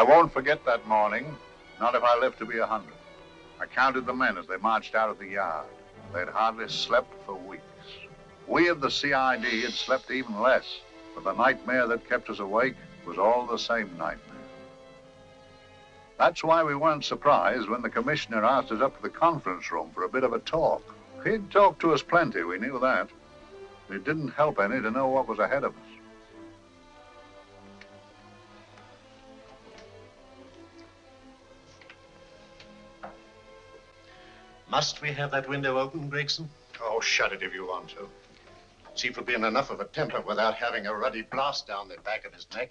I won't forget that morning, not if I live to be 100. I counted the men as they marched out of the yard. They'd hardly slept for weeks. We of the CID had slept even less, but the nightmare that kept us awake was all the same nightmare. That's why we weren't surprised when the commissioner asked us up to the conference room for a bit of a talk. He'd talked to us plenty, we knew that. It didn't help any to know what was ahead of us. Must we have that window open, Gregson? Oh, shut it if you want to. Chief will be in enough of a temper without having a ruddy blast down the back of his neck.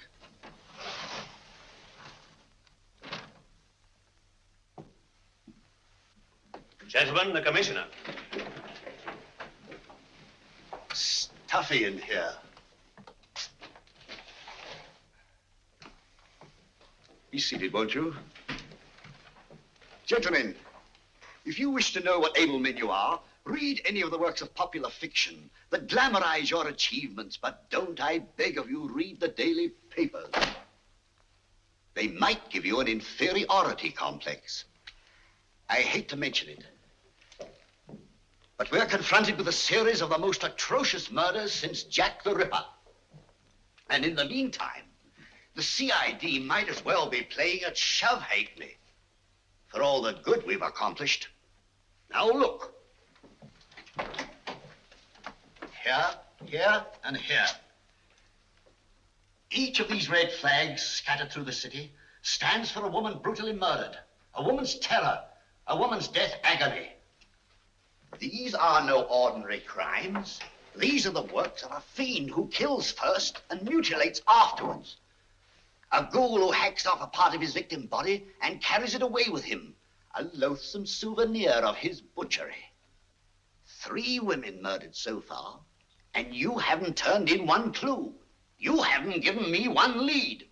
Gentlemen, the commissioner. Stuffy in here. Be seated, won't you? Gentlemen, if you wish to know what able men you are, read any of the works of popular fiction that glamorize your achievements, but don't, I beg of you, read the daily papers. They might give you an inferiority complex. I hate to mention it, but we're confronted with a series of the most atrocious murders since Jack the Ripper. And in the meantime, the CID might as well be playing at shove hate me for all the good we've accomplished. Now look. Here, here, and here. Each of these red flags scattered through the city stands for a woman brutally murdered, a woman's terror, a woman's death agony. These are no ordinary crimes. These are the works of a fiend who kills first and mutilates afterwards. A ghoul who hacks off a part of his victim's body and carries it away with him, a loathsome souvenir of his butchery. 3 women murdered so far, and you haven't turned in one clue. You haven't given me one lead.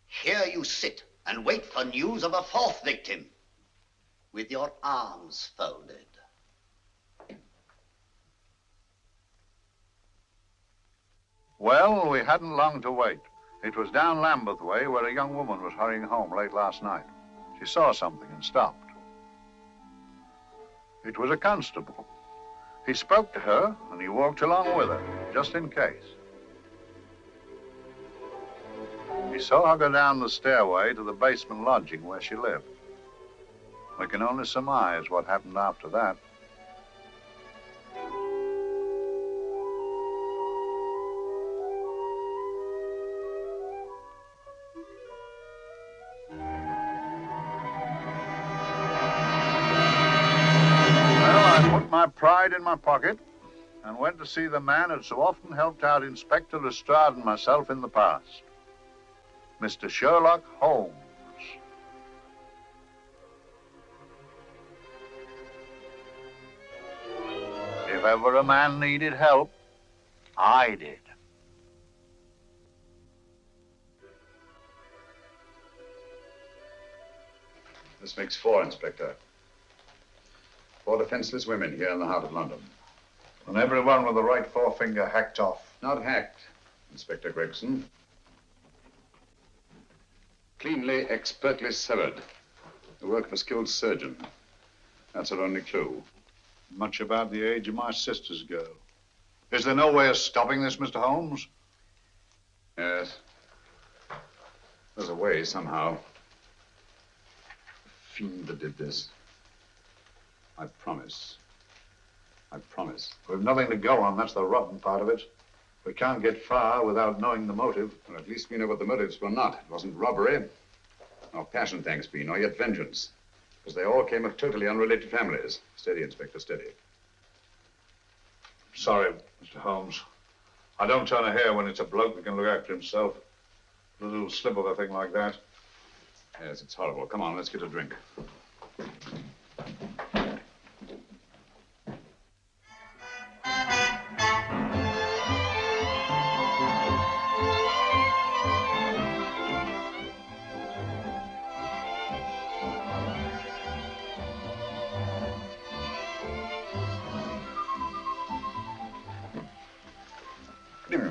Here you sit and wait for news of a 4th victim, with your arms folded. Well, we hadn't long to wait. It was down Lambeth Way where a young woman was hurrying home late last night. She saw something and stopped. It was a constable. He spoke to her and he walked along with her, just in case. He saw her go down the stairway to the basement lodging where she lived. We can only surmise what happened after that. My pride in my pocket and went to see the man who'd so often helped out Inspector Lestrade and myself in the past, Mr. Sherlock Holmes. If ever a man needed help, I did. This makes 4, Inspector. 4 defenseless women here in the heart of London. And everyone with the right forefinger hacked off. Not hacked, Inspector Gregson. Cleanly, expertly severed. The work of a skilled surgeon. That's our only clue. Much about the age of my sister's girl. Is there no way of stopping this, Mr. Holmes? Yes. There's a way, somehow. The fiend that did this. I promise. I promise. We've nothing to go on. That's the rotten part of it. We can't get far without knowing the motive. Well, at least we know what the motives were not. It wasn't robbery, nor passion, thanks be, nor yet vengeance. Because they all came of totally unrelated families. Steady, Inspector, steady. Sorry, Mr. Holmes. I don't turn a hair when it's a bloke that can look after himself. A little slip of a thing like that. Yes, it's horrible. Come on, let's get a drink.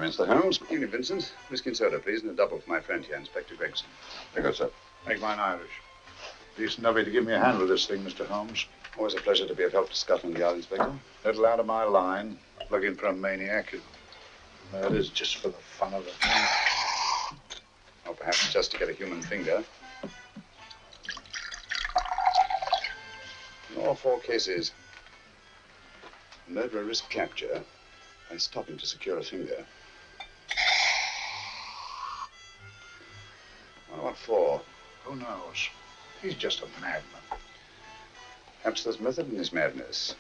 Mr. Holmes. Good evening, Vincent. Whiskey and soda, please, and a double for my friend here, Inspector Gregson. Very good, sir. Make mine Irish. Decent of you to give me a hand with this thing, Mr. Holmes. Always a pleasure to be of help to Scotland Yard, Inspector. Little out of my line, looking for a maniac who murders just for the fun of it. Or perhaps just to get a human finger. In all 4 cases, the murderer risked capture by stopping to secure a finger. Well, what for? Who knows? He's just a madman. Perhaps there's method in his madness.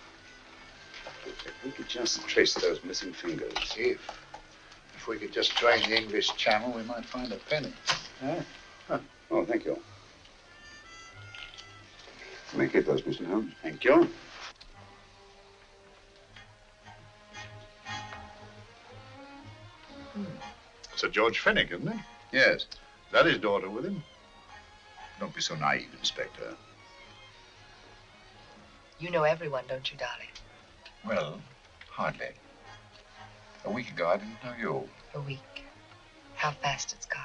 If we could just trace those missing fingers. If we could just drain the English Channel, we might find a penny. Huh? Oh, thank you. You may keep those, Mr. Holmes. Thank you. Sir George Fenwick, isn't it? Yes. Is that his daughter with him? Don't be so naive, Inspector. You know everyone, don't you, darling? Well, hardly. A week ago, I didn't know you. A week. How fast it's gone.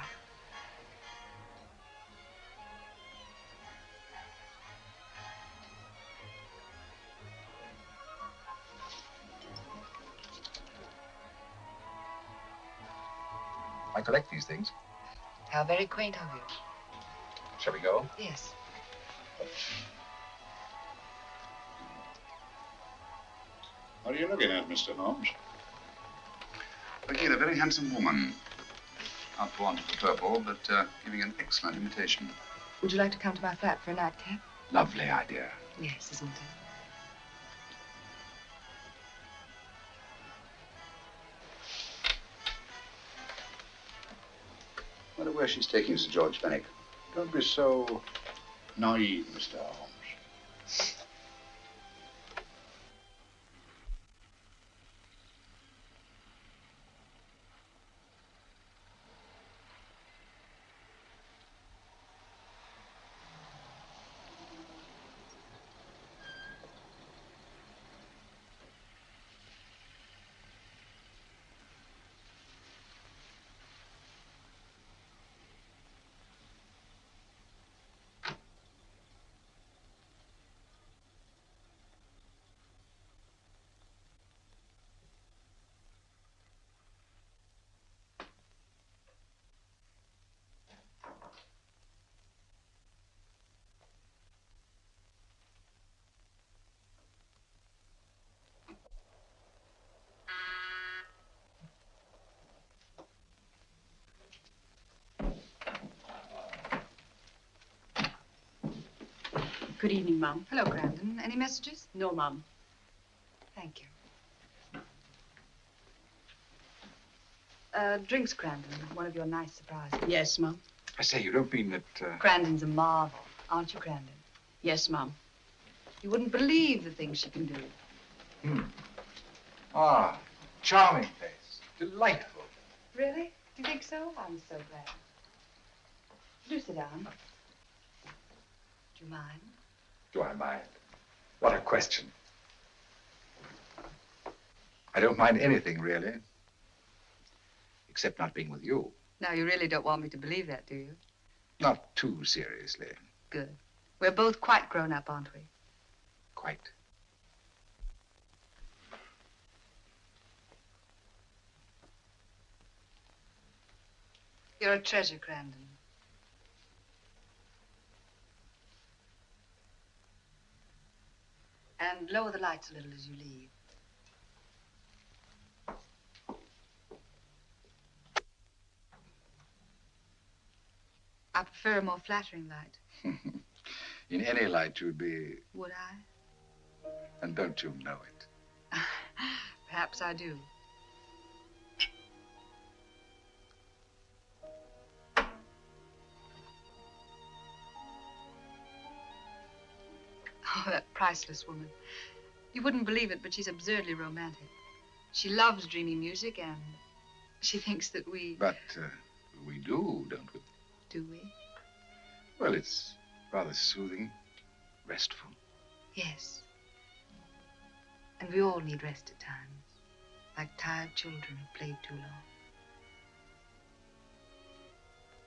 I collect these things. How very quaint of you. Shall we go? Yes. What are you looking at, Mr. Holmes? Look here, a very handsome woman. Not for want of the purple, but giving an excellent imitation. Would you like to come to my flat for a nightcap? Lovely idea. Yes, isn't it? I wonder where she's taking Sir George Fenwick. Don't be so naive, Mr. Holmes. Good evening, Mum. Hello, Grandon. Any messages? No, Mum. Thank you. Drinks, Grandon. One of your nice surprises. Yes, Mum. I say, you don't mean that... Grandon's a marvel, aren't you, Grandon? Yes, Mum. You wouldn't believe the things she can do. Ah, charming place. Delightful. Really? Do you think so? I'm so glad. Do sit down. Do you mind? Do I mind? What a question. I don't mind anything, really. Except not being with you. Now, you really don't want me to believe that, do you? Not too seriously. Good. We're both quite grown up, aren't we? Quite. You're a treasure, Grandon. And lower the lights a little as you leave. I prefer a more flattering light. In any light, you'd be... Would I? And don't you know it? Perhaps I do. Oh, that priceless woman. You wouldn't believe it, but she's absurdly romantic. She loves dreamy music, and she thinks that we... But we do, don't we? Do we? Well, it's rather soothing, restful. Yes. And we all need rest at times, like tired children who played too long.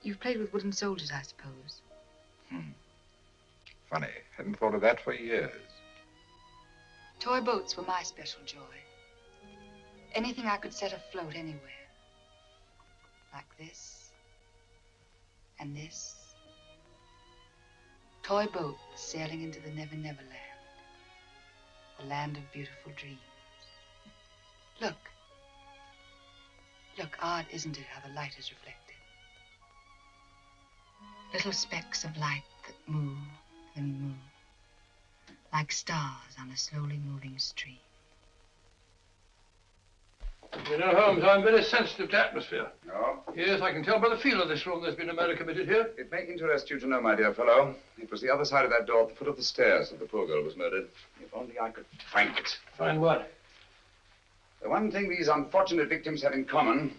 You've played with wooden soldiers, I suppose. Funny. Hadn't thought of that for years. Toy boats were my special joy. Anything I could set afloat anywhere. Like this. And this. Toy boats sailing into the Never Never Land. The land of beautiful dreams. Look. Look, odd, isn't it, how the light is reflected? Little specks of light that move and move. Like stars on a slowly moving stream. You know, Holmes, I'm very sensitive to atmosphere. No? Yes, I can tell by the feel of this room there's been a murder committed here. It may interest you to know, my dear fellow, it was the other side of that door at the foot of the stairs that the poor girl was murdered. If only I could find it. Find what? The one thing these unfortunate victims have in common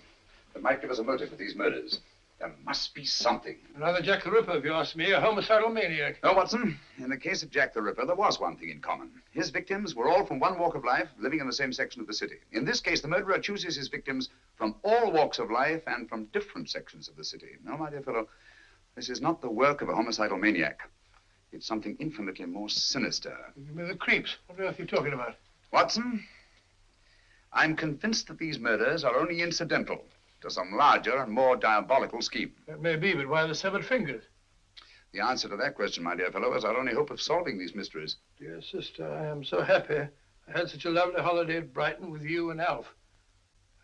that might give us a motive for these murders. There must be something. Another Jack the Ripper, if you ask me, a homicidal maniac. No, Watson. In the case of Jack the Ripper, there was one thing in common. His victims were all from one walk of life, living in the same section of the city. In this case, the murderer chooses his victims from all walks of life and from different sections of the city. No, my dear fellow, this is not the work of a homicidal maniac. It's something infinitely more sinister. Give me the creeps. What on earth are you talking about? Watson, I'm convinced that these murders are only incidental to some larger and more diabolical scheme. That may be, but why the severed fingers? The answer to that question, my dear fellow, is our only hope of solving these mysteries. Dear sister, I am so happy. I had such a lovely holiday at Brighton with you and Alf.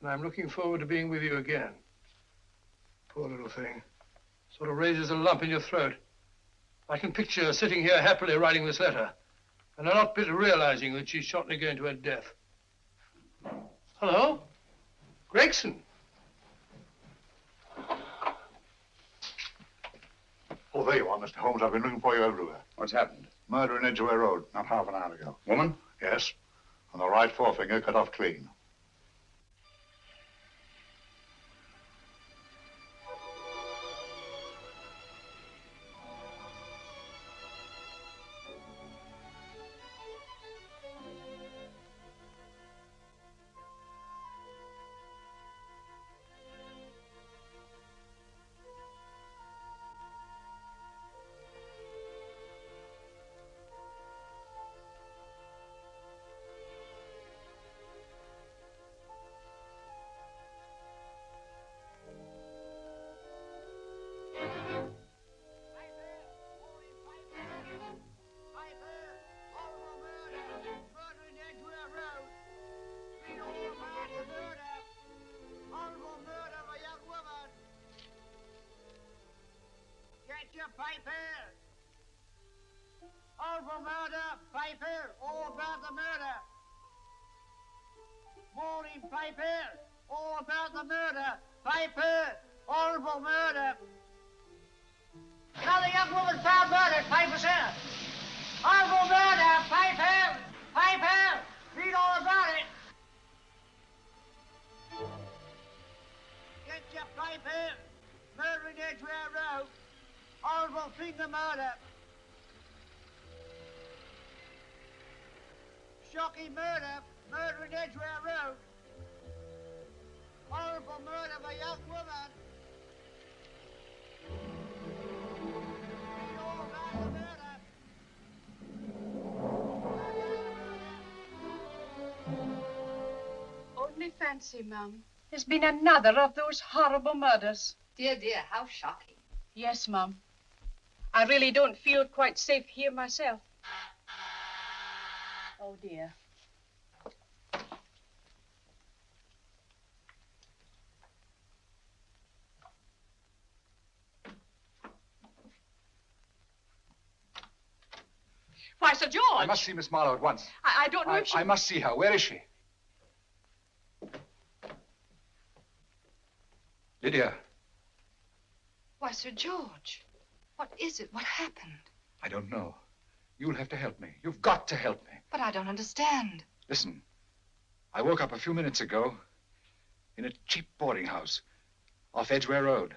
And I'm looking forward to being with you again. Poor little thing. Sort of raises a lump in your throat. I can picture her sitting here happily writing this letter. And I'm not bit realizing that she's shortly going to her death. Hello? Gregson. Oh, there you are, Mr. Holmes. I've been looking for you everywhere. What's happened? Murder in Edgware Road, not half an hour ago. Woman? Yes. And the right forefinger cut off clean. Piper! All for murder, Piper! All about the murder! Morning, Piper! All about the murder, Piper! All for murder! Another young woman found murdered, Piper, sir! All for murder, Piper! Piper! Read all about it! Get your Piper! Murder in Edgware Road! Horrible finger murder. Shocking murder. Murder in Edgware Road. Horrible murder of a young woman. Read all about the murder. Only fancy, Mum. There's been another of those horrible murders. Dear, dear, how shocking. Yes, Mum. I really don't feel quite safe here myself. Oh, dear. Why, Sir George! I must see Miss Marlowe at once. I don't know if she... I must see her. Where is she? Lydia. Why, Sir George, what is it? What happened? I don't know. You'll have to help me. You've got to help me. But I don't understand. Listen, I woke up a few minutes ago in a cheap boarding house off Edgware Road.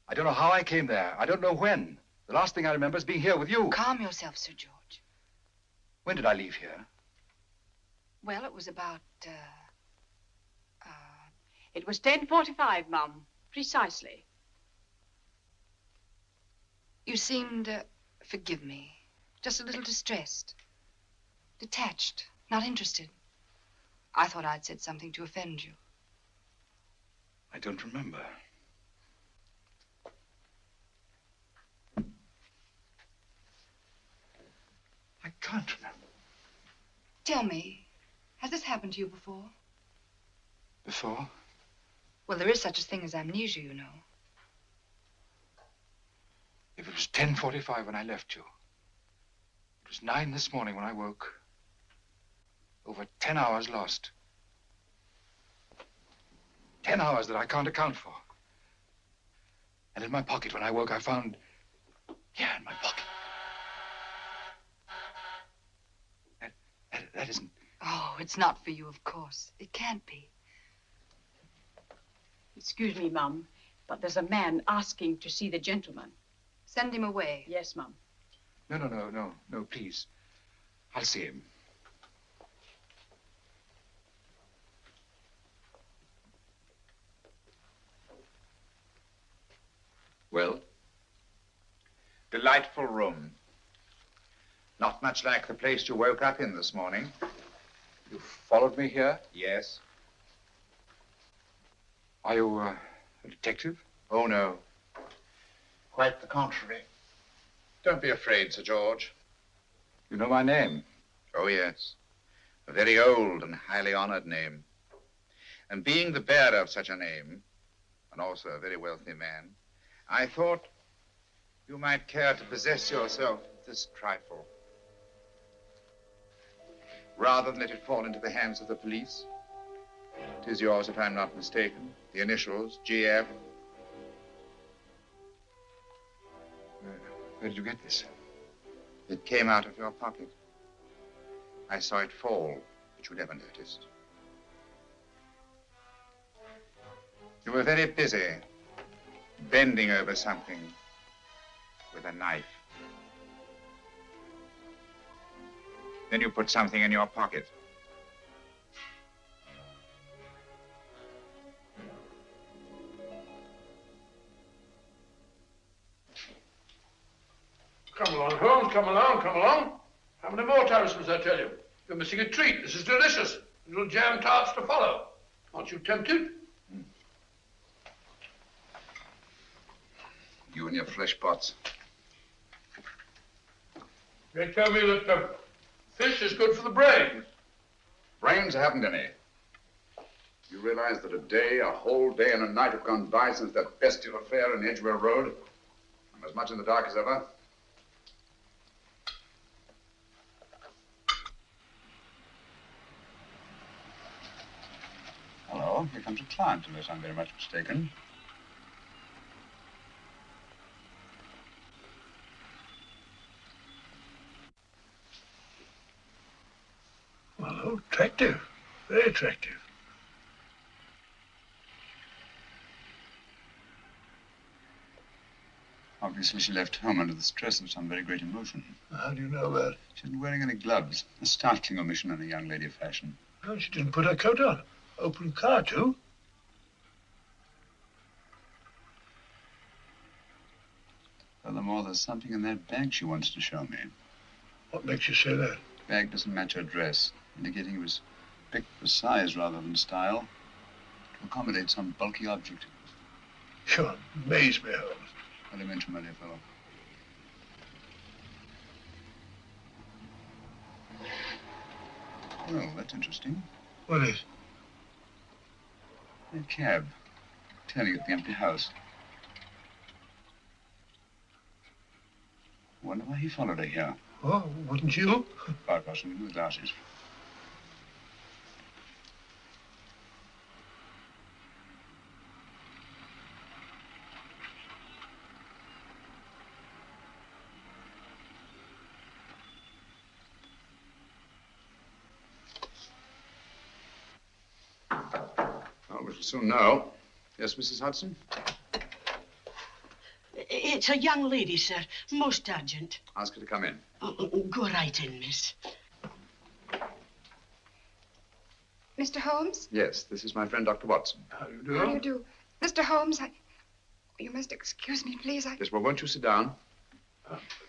I don't know how I came there. I don't know when. The last thing I remember is being here with you. Calm yourself, Sir George. When did I leave here? Well, it was about, It was 10:45, Mum. Precisely. You seemed, forgive me, just a little distressed. Detached, not interested. I thought I'd said something to offend you. I don't remember. I can't remember. Tell me, has this happened to you before? Before? Well, there is such a thing as amnesia, you know. If it was 10:45 when I left you, it was 9 this morning when I woke. Over 10 hours lost. 10 hours that I can't account for. And in my pocket when I woke, I found... Yeah, in my pocket. That isn't... Oh, it's not for you, of course. It can't be. Excuse me, Mum, but there's a man asking to see the gentleman. Send him away. Yes, Mum. No, please. I'll see him. Well? Delightful room. Not much like the place you woke up in this morning. You followed me here? Yes. Are you a detective? Oh, no. Quite the contrary. Don't be afraid, Sir George. You know my name? Oh, yes. A very old and highly honored name. And being the bearer of such a name, and also a very wealthy man, I thought you might care to possess yourself of this trifle. Rather than let it fall into the hands of the police. It is yours, if I'm not mistaken. The initials, GF. Where did you get this? It came out of your pocket. I saw it fall, but you never noticed. You were very busy, bending over something with a knife. Then you put something in your pocket. Come along, Holmes, come along, come along. How many more times must I tell you? You're missing a treat. This is delicious. Little jam tarts to follow. Aren't you tempted? You and your flesh pots. They tell me that the fish is good for the brain. Brains haven't any. You realize that a whole day and a night have gone by since that bestial affair in Edgware Road? I'm as much in the dark as ever. Hello, here comes a client, unless I'm very much mistaken. Well, attractive. Very attractive. Obviously, she left home under the stress of some very great emotion. How do you know that? She isn't wearing any gloves. A startling omission in a young lady of fashion. Oh, she didn't put her coat on. Open car, too. Furthermore, there's something in that bag she wants to show me. What makes you say that? The bag doesn't match her dress, indicating it was picked for size rather than style, to accommodate some bulky object. You amaze me, Holmes. Elementary, my dear fellow. Well, that's interesting. What is? A cab, turning at the empty house. Wonder why he followed her here. Oh, wouldn't you? Quite possibly with glasses. Oh, we shall soon know. Yes, Mrs. Hudson? It's a young lady, sir. Most urgent. Ask her to come in. Go right in, miss. Mr. Holmes? Yes, this is my friend, Dr. Watson. How do you do? How do you do? Mr. Holmes, you must excuse me, please. Yes, well, won't you sit down?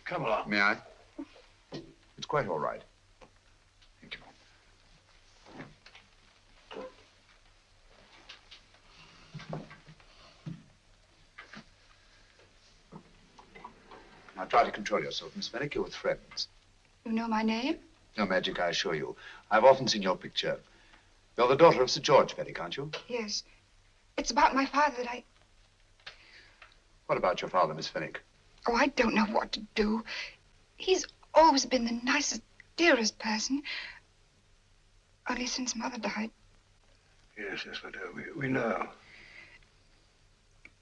Come along. May I? It's quite all right. Thank you. Now try to control yourself, Miss Fenwick. You're with friends. You know my name? No magic, I assure you. I've often seen your picture. You're the daughter of Sir George Fenwick, aren't you? Yes. It's about my father that I... What about your father, Miss Fenwick? Oh, I don't know what to do. He's always been the nicest, dearest person. Only since Mother died. Yes, we do. We know.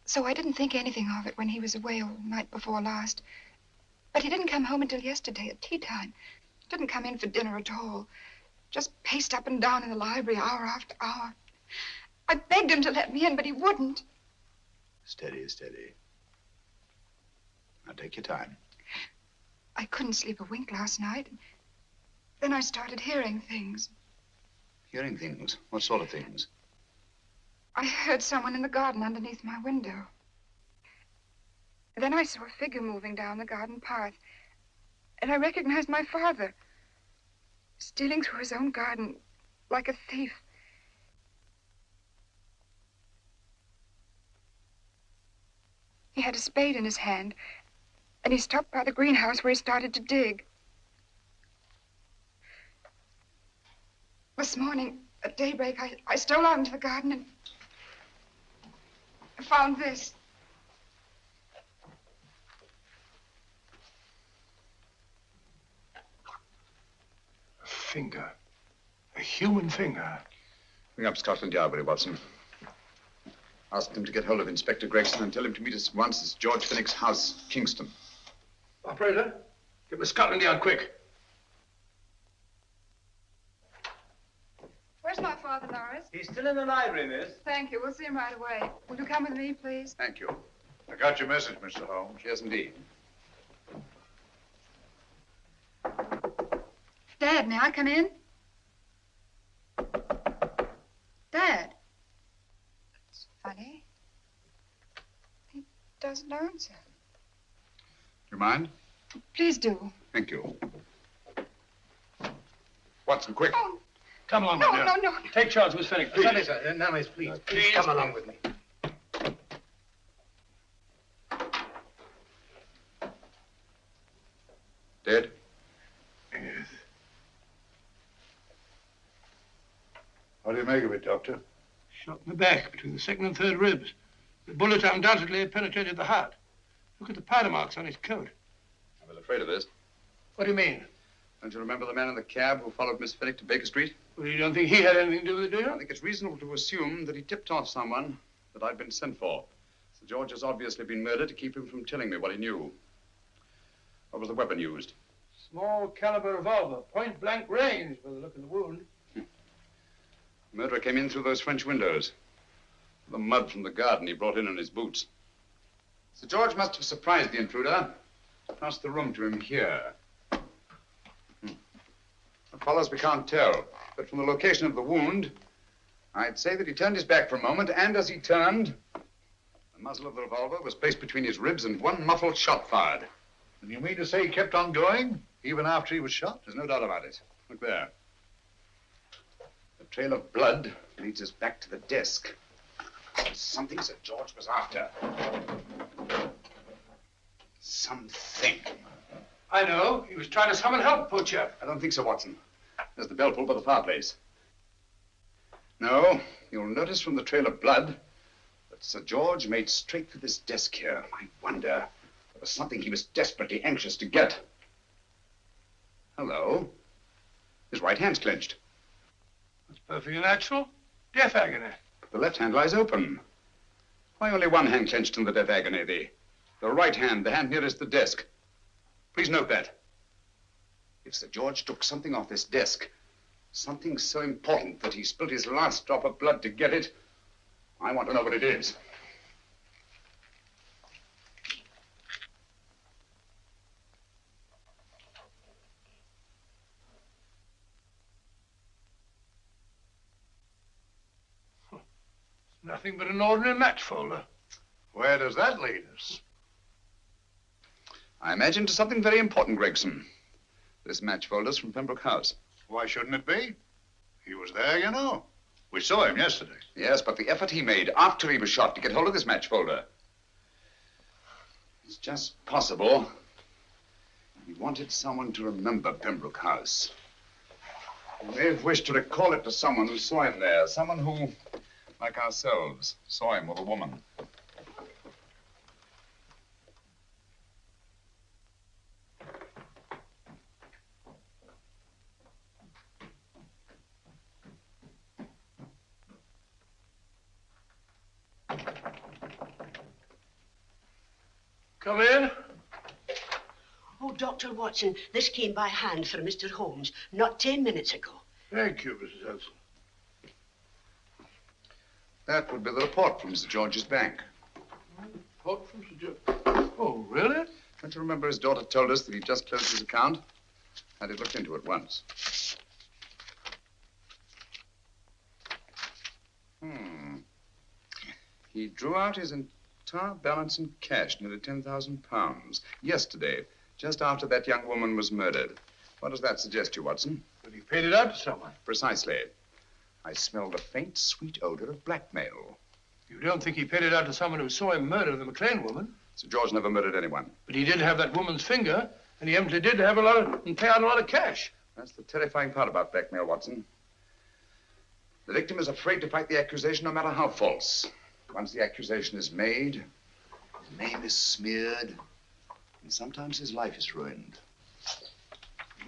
So I didn't think anything of it when he was away all night before last. But he didn't come home until yesterday at tea time. Didn't come in for dinner at all. Just paced up and down in the library hour after hour. I begged him to let me in, but he wouldn't. Steady, steady. Now take your time. I couldn't sleep a wink last night. Then I started hearing things. Hearing things? What sort of things? I heard someone in the garden underneath my window. Then I saw a figure moving down the garden path. And I recognized my father. Stealing through his own garden like a thief. He had a spade in his hand, and he stopped by the greenhouse where he started to dig. This morning, at daybreak, I stole out into the garden and found this. A finger. A human finger. Bring up Scotland Yard, will you, Watson? Ask them to get hold of Inspector Gregson and tell him to meet us at once at George Fenwick's house, Kingston. Operator, get me Scotland Yard quick. Where's my father, Norris? He's still in the library, miss. Thank you. We'll see him right away. Will you come with me, please? Thank you. I got your message, Mr. Holmes. Yes, indeed. Dad, may I come in? Dad. It's funny. He doesn't answer. You mind? Please do. Thank you. Watson, quick. Oh, Come along, no, my dear. no. Take charge, Miss Fenwick, please. Sorry, sir. Now, miss, please. Please come along with me. Dead? Yes. What do you make of it, Doctor? Shot in the back, between the second and third ribs. The bullet undoubtedly had penetrated the heart. Look at the powder marks on his coat. I'm well afraid of this. What do you mean? Don't you remember the man in the cab who followed Miss Fenwick to Baker Street? Well, you don't think he had anything to do with it, do you? I think it's reasonable to assume that he tipped off someone that I'd been sent for. Sir George has obviously been murdered to keep him from telling me what he knew. What was the weapon used? Small caliber revolver, point blank range, by the look of the wound. The murderer came in through those French windows. The mud from the garden he brought in his boots. Sir George must have surprised the intruder. Passed the room to him here. What follows, we can't tell. But from the location of the wound, I'd say that he turned his back for a moment, and as he turned, the muzzle of the revolver was placed between his ribs and one muffled shot fired. And you mean to say he kept on going, even after he was shot? There's no doubt about it. Look there. The trail of blood leads us back to the desk. Something Sir George was after. Something. I know. He was trying to summon help, poor chap. I don't think so, Watson. There's the bell pull by the fireplace. No, you'll notice from the trail of blood that Sir George made straight for this desk here. I wonder, there was something he was desperately anxious to get. Hello. His right hand's clenched. That's perfectly natural. Death agony. But the left hand lies open. Why only one hand clenched in the death agony? The right hand, the hand nearest the desk. Please note that. If Sir George took something off this desk, something so important that he spilled his last drop of blood to get it, I want to know what it is. Nothing but an ordinary match folder. Where does that lead us? I imagine to something very important, Gregson. This match folder's from Pembroke House. Why shouldn't it be? He was there, you know. We saw him yesterday. Yes, but the effort he made after he was shot to get hold of this match folder. It's just possible he wanted someone to remember Pembroke House. He may have wished to recall it to someone who saw him there. Someone who, like ourselves, saw him with a woman. Come in. Oh, Dr. Watson, this came by hand from Mr. Holmes not 10 minutes ago. Thank you, Mrs. Hudson. That would be the report from Sir George's bank. Report from Sir George. Oh, really? Don't you remember his daughter told us that he'd just closed his account? Had it looked into at once. He drew out his entire balance in cash, nearly £10,000, yesterday, just after that young woman was murdered. What does that suggest to you, Watson? But he paid it out to someone. Precisely. I smelled a faint, sweet odor of blackmail. You don't think he paid it out to someone who saw him murder the McLean woman? Sir George never murdered anyone. But he did have that woman's finger, and he empty did have and pay out a lot of cash. That's the terrifying part about blackmail, Watson. The victim is afraid to fight the accusation, no matter how false. Once the accusation is made, his name is smeared, and sometimes his life is ruined.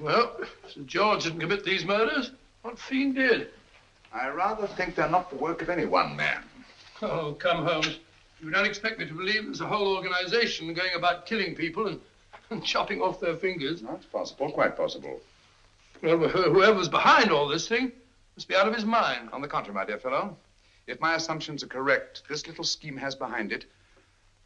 Well, Sir George didn't commit these murders. What fiend did? I rather think they're not the work of any one man. Oh, come, Holmes. You don't expect me to believe there's a whole organization going about killing people and chopping off their fingers? No, it's possible, quite possible. Well, whoever's behind all this thing must be out of his mind. On the contrary, my dear fellow, if my assumptions are correct, this little scheme has behind it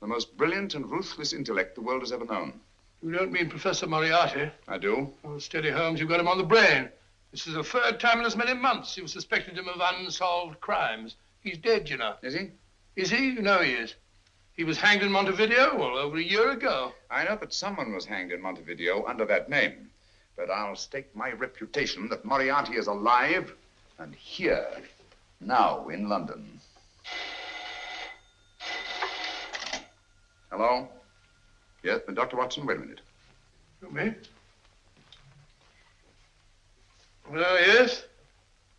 the most brilliant and ruthless intellect the world has ever known. You don't mean Professor Moriarty? I do. Oh, steady, Holmes. You've got him on the brain. This is the third time in as many months you've suspected him of unsolved crimes. He's dead, you know. Is he? Is he? You know he is. He was hanged in Montevideo, well, over a year ago. I know that someone was hanged in Montevideo under that name. But I'll stake my reputation that Moriarty is alive and here, now in London. Hello? Yes, but Dr. Watson, wait a minute. You me? Well, yes.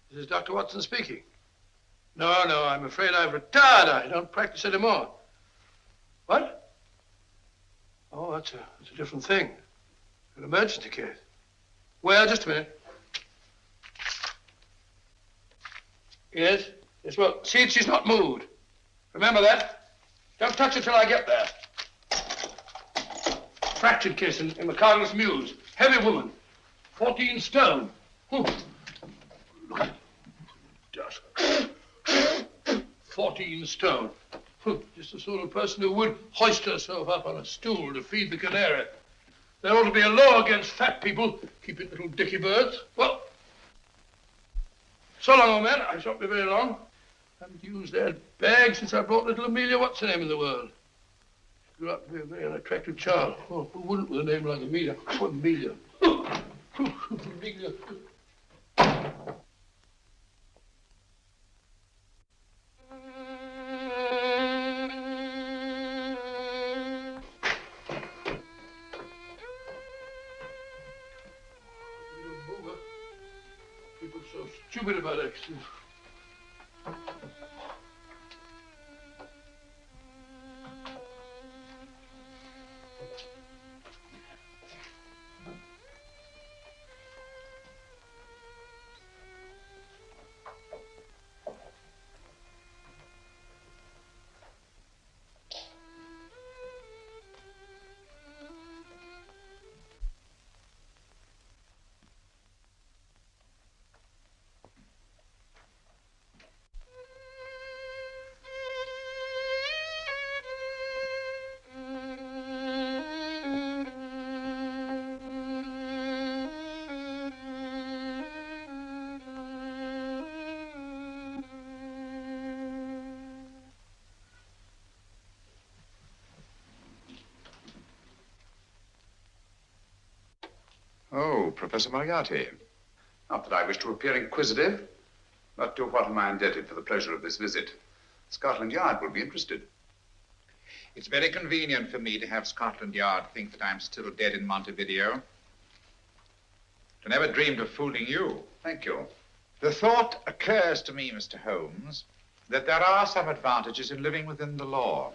This is Dr. Watson speaking. No, I'm afraid I've retired. I don't practice anymore. What? Oh, that's a different thing. An emergency case. Well, just a minute. Yes? Yes, well, see that she's not moved. Remember that? Don't touch her till I get there. Fractured case in McCardle's Mews. Heavy woman. 14 stone. Look at dust. 14 stone. Just the sort of person who would hoist herself up on a stool to feed the canary. There ought to be a law against fat people. Keep it little dicky birds. Well, so long, old man. I shan't be very long. I haven't used that bag since I brought little Amelia. What's her name in the world? She grew up to be a very unattractive child. Oh, who wouldn't with a name like Amelia? Oh, Amelia. Amelia. People so stupid about accidents. Oh, Professor Moriarty. Not that I wish to appear inquisitive, but to what am I indebted for the pleasure of this visit? Scotland Yard will be interested. It's very convenient for me to have Scotland Yard think that I'm still dead in Montevideo. I never dreamed of fooling you. Thank you. The thought occurs to me, Mr. Holmes, that there are some advantages in living within the law.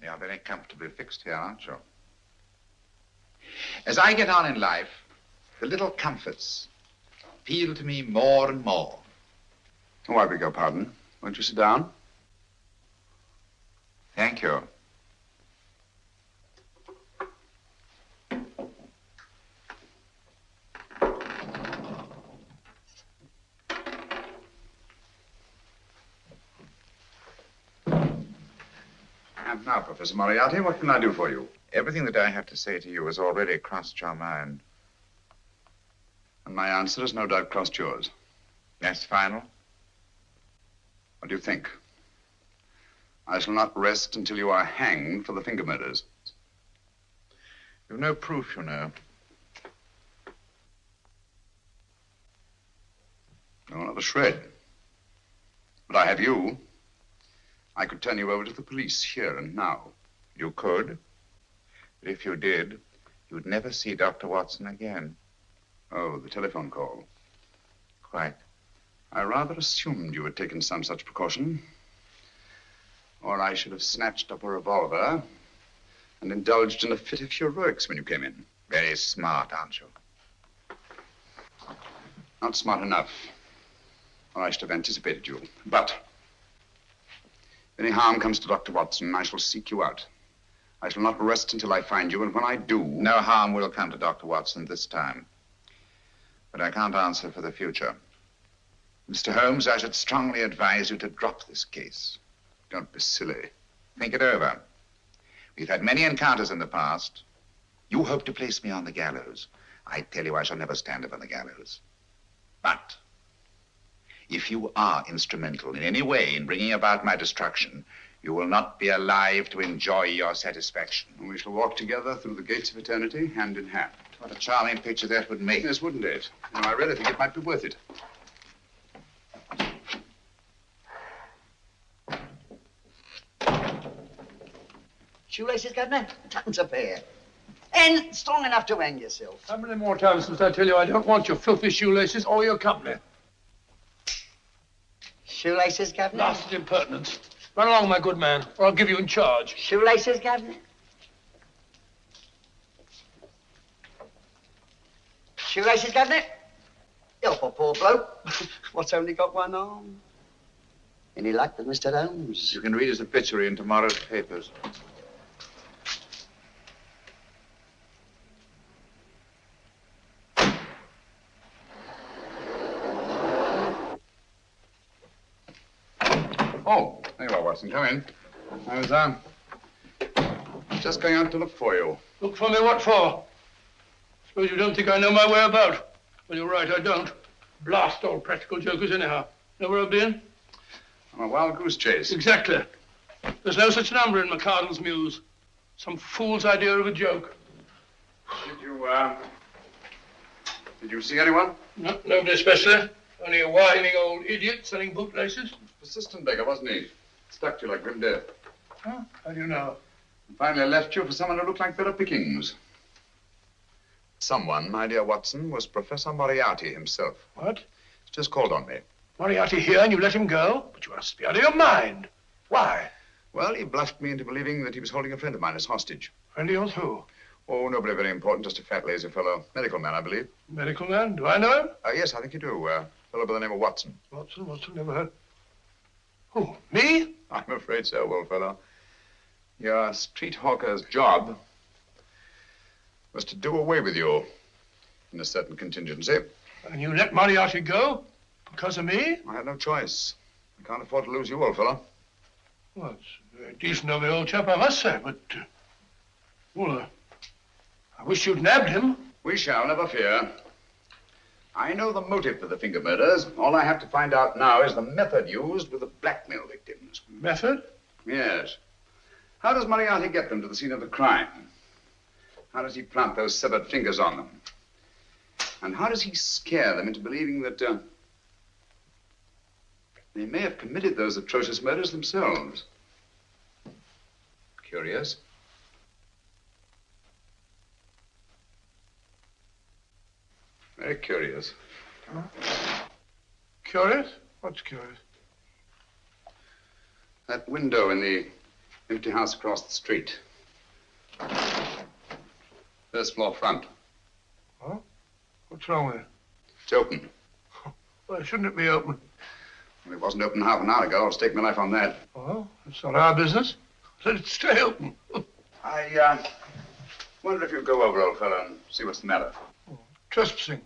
You are very comfortably fixed here, aren't you? As I get on in life, the little comforts appeal to me more and more. Oh, I beg your pardon. Won't you sit down? Thank you. And now, Professor Moriarty, what can I do for you? Everything that I have to say to you has already crossed your mind. And my answer has no doubt crossed yours. That's final? What do you think? I shall not rest until you are hanged for the finger murders. You've no proof, you know. No, not a shred. But I have you. I could turn you over to the police here and now. You could. But if you did, you'd never see Dr. Watson again. Oh, the telephone call. Quite. I rather assumed you had taken some such precaution. Or I should have snatched up a revolver and indulged in a fit of heroics when you came in. Very smart, aren't you? Not smart enough, or I should have anticipated you. But if any harm comes to Dr. Watson, I shall seek you out. I shall not rest until I find you, and when I do... No harm will come to Dr. Watson this time. But I can't answer for the future. Mr. Holmes, I should strongly advise you to drop this case. Don't be silly. Think it over. We've had many encounters in the past. You hope to place me on the gallows. I tell you, I shall never stand upon the gallows. But if you are instrumental in any way in bringing about my destruction, you will not be alive to enjoy your satisfaction. And we shall walk together through the gates of eternity, hand in hand. What a charming picture that would make. Yes, wouldn't it? You know, I really think it might be worth it. Shoelaces, Governor? Tuppence a pair. And strong enough to hang yourself. How many more times must I tell you I don't want your filthy shoelaces or your company? Shoelaces, Governor? Blasted impertinence. Run along, my good man, or I'll give you in charge. Shoelaces, Governor? Shoelaces, Governor? Help a poor bloke. What's only got one arm? Any luck with Mr. Holmes? You can read his obituary in tomorrow's papers. Oh, there you are, Watson. Come in. I was, just going out to look for you. Look for me what for? Suppose you don't think I know my way about. Well, you're right, I don't. Blast all practical jokers anyhow. Know where I've been? On a wild goose chase. Exactly. There's no such number in McCardle's Muse. Some fool's idea of a joke. Did you see anyone? No, nobody especially. Only a whining old idiot selling bootlaces. Persistent beggar, wasn't he? Stuck to you like grim death. Huh? How do you know? And finally left you for someone who looked like Better Pickings. Someone, my dear Watson, was Professor Moriarty himself. What? He's just called on me. Moriarty here and you let him go? But you must be out of your mind. Why? Well, he bluffed me into believing that he was holding a friend of mine as hostage. Friend of yours who? Oh, nobody very important, just a fat, lazy fellow. Medical man, I believe. Medical man? Do I know him? Yes, I think you do. A fellow by the name of Watson. Watson? Never heard. Who? Me? I'm afraid so, old fellow. Your street hawker's job was to do away with you in a certain contingency. And you let Moriarty go? Because of me? I had no choice. I can't afford to lose you, old fellow. Well, it's very decent of the old chap, I must say, but... I wish you'd nabbed him. We shall, never fear. I know the motive for the finger murders. All I have to find out now is the method used with the blackmail victims. Method? Yes. How does Moriarty get them to the scene of the crime? How does he plant those severed fingers on them? And how does he scare them into believing that they may have committed those atrocious murders themselves? Curious. Very curious. Huh? Curious? What's curious? That window in the empty house across the street. First floor front. Huh? What's wrong with it? It's open. Why shouldn't it be open? Well, it wasn't open half an hour ago. I'll stake my life on that. Well, it's not our business. Let it stay open. I wonder if you'd go over, old fellow, and see what's the matter. Trespassing.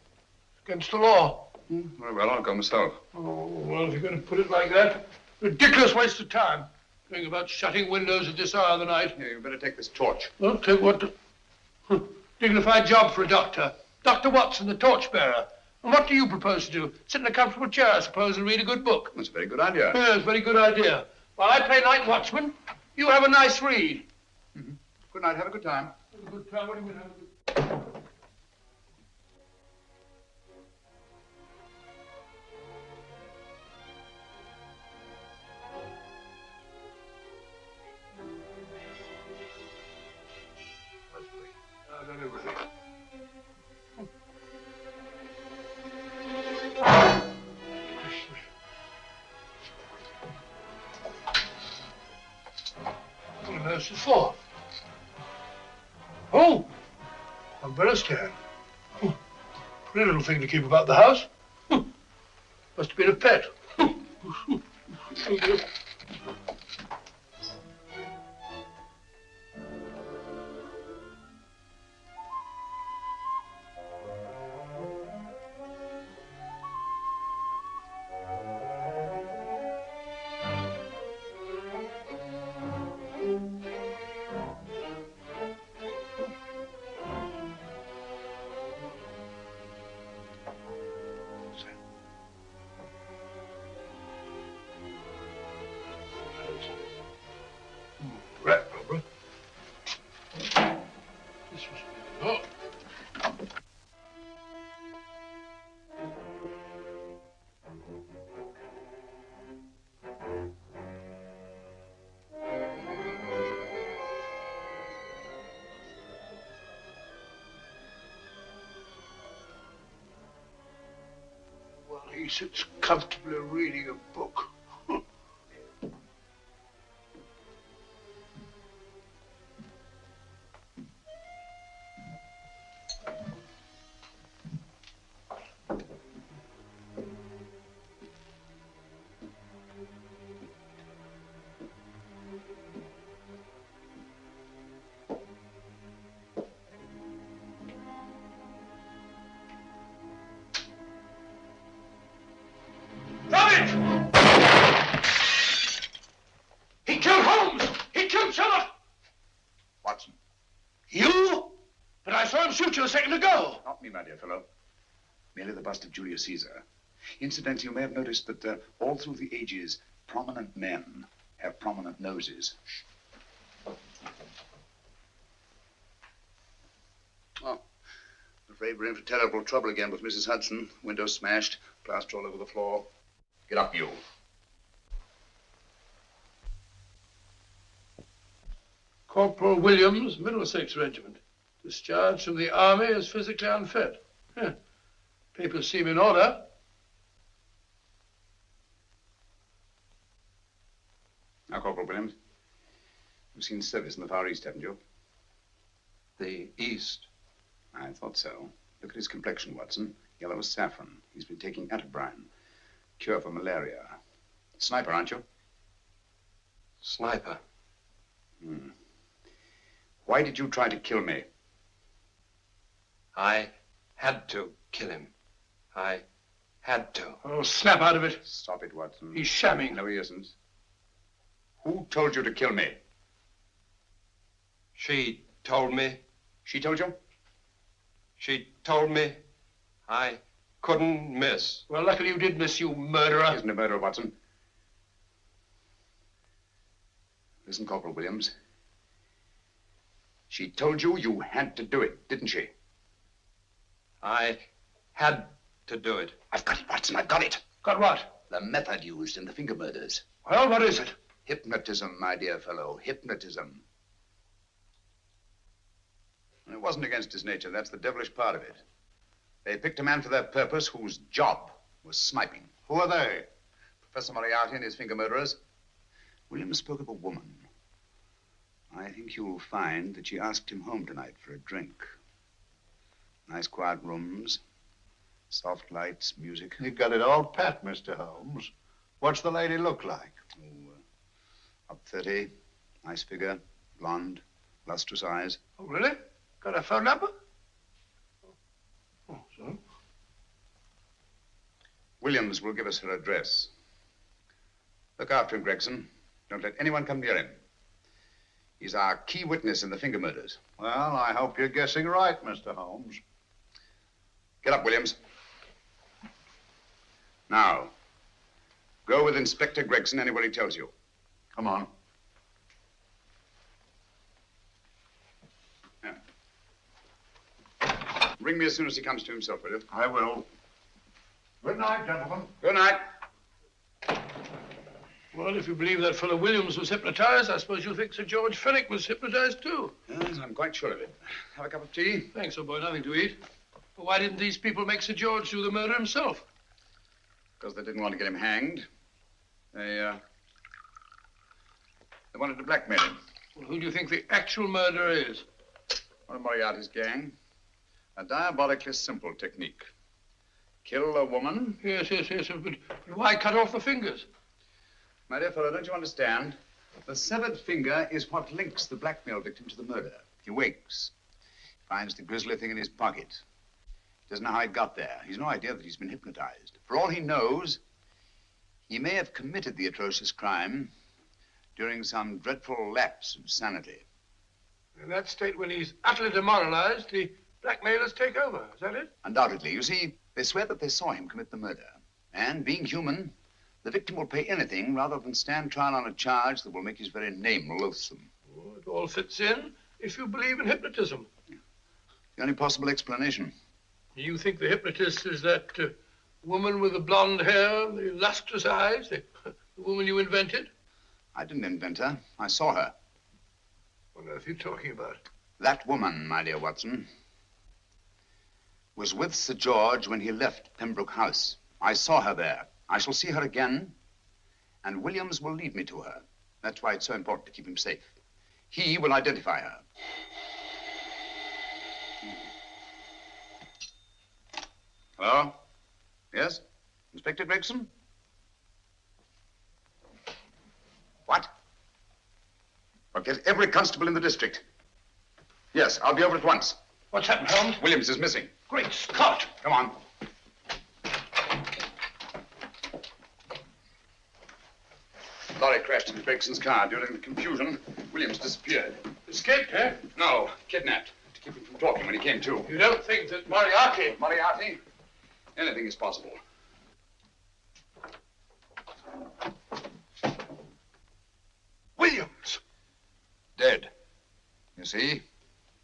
Against the law. Very well, I'll go myself. Oh, well, if you're going to put it like that, ridiculous waste of time. Going about shutting windows at this hour of the night. Yeah, you better take this torch. Well, take what? Dignified job for a doctor. Dr. Watson, the torchbearer. And what do you propose to do? Sit in a comfortable chair, I suppose, and read a good book. That's a very good idea. Yes, very good idea. While I play night watchman, you have a nice read. Mm-hmm. Good night. Have a good time. Have a good time. What do you mean, have a good time? This is for? Oh, umbrella stand. Pretty little thing to keep about the house. Must have been a pet. He sits comfortably reading a book. He killed Holmes! He killed Sherlock! Watson. You? But I saw him shoot you a second ago. Not me, my dear fellow. Merely the bust of Julius Caesar. Incidentally, you may have noticed that all through the ages, prominent men have prominent noses. Oh, I'm afraid we're in for terrible trouble again with Mrs. Hudson. Window smashed, plaster all over the floor. Get up, you. Corporal Williams, Middlesex Regiment. Discharged from the army as physically unfit. Papers seem in order. Now, Corporal Williams, you've seen service in the Far East, haven't you? The East? I thought so. Look at his complexion, Watson. Yellow as saffron. He's been taking atabrine. Cure for malaria. Sniper, aren't you? Sniper? Hmm. Why did you try to kill me? I had to kill him. I had to. Oh, snap out of it. Stop it, Watson. He's shamming. No, he isn't. Who told you to kill me? She told me. She told you? She told me I couldn't miss. Well, luckily you did miss, you murderer. He isn't a murderer, Watson. Listen, Corporal Williams. She told you you had to do it, didn't she? I had to do it. I've got it, Watson, I've got it. Got what? The method used in the finger murders. Well, what is it? Hypnotism, my dear fellow, hypnotism. It wasn't against his nature, that's the devilish part of it. They picked a man for their purpose whose job was sniping. Who are they? Professor Moriarty and his finger murderers. Williams spoke of a woman. I think you'll find that she asked him home tonight for a drink. Nice quiet rooms, soft lights, music. You got it all pat, Mr. Holmes. What's the lady look like? Up 30, nice figure, blonde, lustrous eyes. Oh, really? Got a phone number? Oh, so? Williams will give us her address. Look after him, Gregson. Don't let anyone come near him. He's our key witness in the finger murders. Well, I hope you're guessing right, Mr. Holmes. Get up, Williams. Now, go with Inspector Gregson anywhere he tells you. Come on. Yeah. Ring me as soon as he comes to himself, will you? I will. Good night, gentlemen. Good night. Well, if you believe that fellow Williams was hypnotized, I suppose you think Sir George Fenwick was hypnotized too. Yes, I'm quite sure of it. Have a cup of tea? Thanks, old boy. Nothing to eat. Well, why didn't these people make Sir George do the murder himself? Because they didn't want to get him hanged. They wanted to blackmail him. Well, who do you think the actual murderer is? One of Moriarty's gang. A diabolically simple technique. Kill a woman. Yes, but why cut off the fingers? My dear fellow, don't you understand? The severed finger is what links the blackmail victim to the murder. He wakes, finds the grisly thing in his pocket. He doesn't know how it got there. He's no idea that he's been hypnotized. For all he knows, he may have committed the atrocious crime during some dreadful lapse of sanity. In that state, when he's utterly demoralized, the blackmailers take over. Is that it? Undoubtedly. You see, they swear that they saw him commit the murder. And being human, the victim will pay anything rather than stand trial on a charge that will make his very name loathsome. Oh, it all fits in if you believe in hypnotism. The only possible explanation. You think the hypnotist is that woman with the blonde hair, the lustrous eyes, the woman you invented? I didn't invent her. I saw her. What on earth are you talking about? That woman, my dear Watson, was with Sir George when he left Pembroke House. I saw her there. I shall see her again, and Williams will lead me to her. That's why it's so important to keep him safe. He will identify her. Hello? Yes? Inspector Gregson? What? Well, get every constable in the district. Yes, I'll be over at once. What's happened, Holmes? Williams is missing. Great Scott! Come on. Lorry crashed into Gregson's car. During the confusion, Williams disappeared. Escaped, eh? No, kidnapped. To keep him from talking when he came to. You don't think that Moriarty... Moriarty? Anything is possible. Williams! Dead. You see,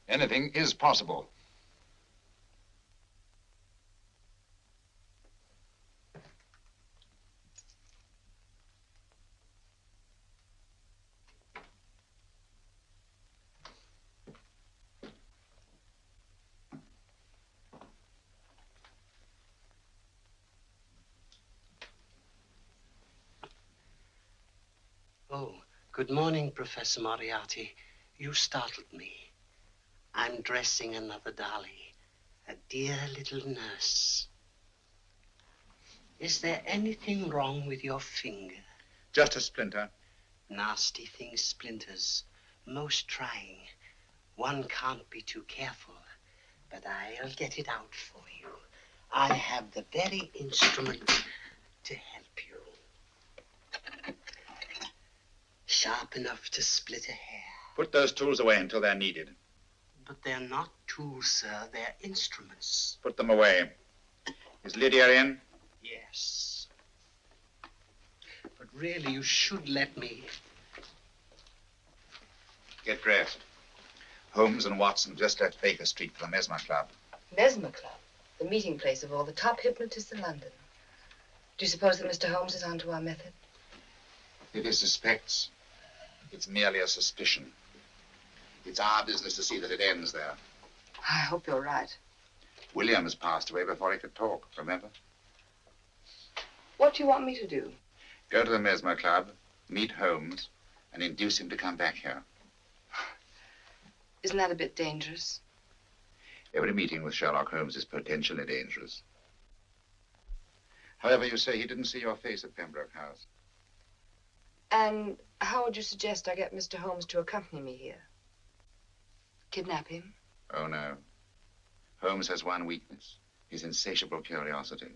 anything is possible. Oh, good morning, Professor Moriarty. You startled me. I'm dressing another dolly, a dear little nurse. Is there anything wrong with your finger? Just a splinter. Nasty thing, splinters. Most trying. One can't be too careful, but I'll get it out for you. I have the very instrument to help you. Sharp enough to split a hair. Put those tools away until they're needed. But they're not tools, sir. They're instruments. Put them away. Is Lydia in? Yes. But really, you should let me. Get dressed. Holmes and Watson just left Baker Street for the Mesmer Club. Mesmer Club? The meeting place of all the top hypnotists in London. Do you suppose that Mr. Holmes is onto our method? If he suspects, it's merely a suspicion. It's our business to see that it ends there. I hope you're right. Williams passed away before he could talk, remember? What do you want me to do? Go to the Mesmer Club, meet Holmes, and induce him to come back here. Isn't that a bit dangerous? Every meeting with Sherlock Holmes is potentially dangerous. However, you say he didn't see your face at Pembroke House. And how would you suggest I get Mr. Holmes to accompany me here? Kidnap him? Oh, no. Holmes has one weakness, his insatiable curiosity.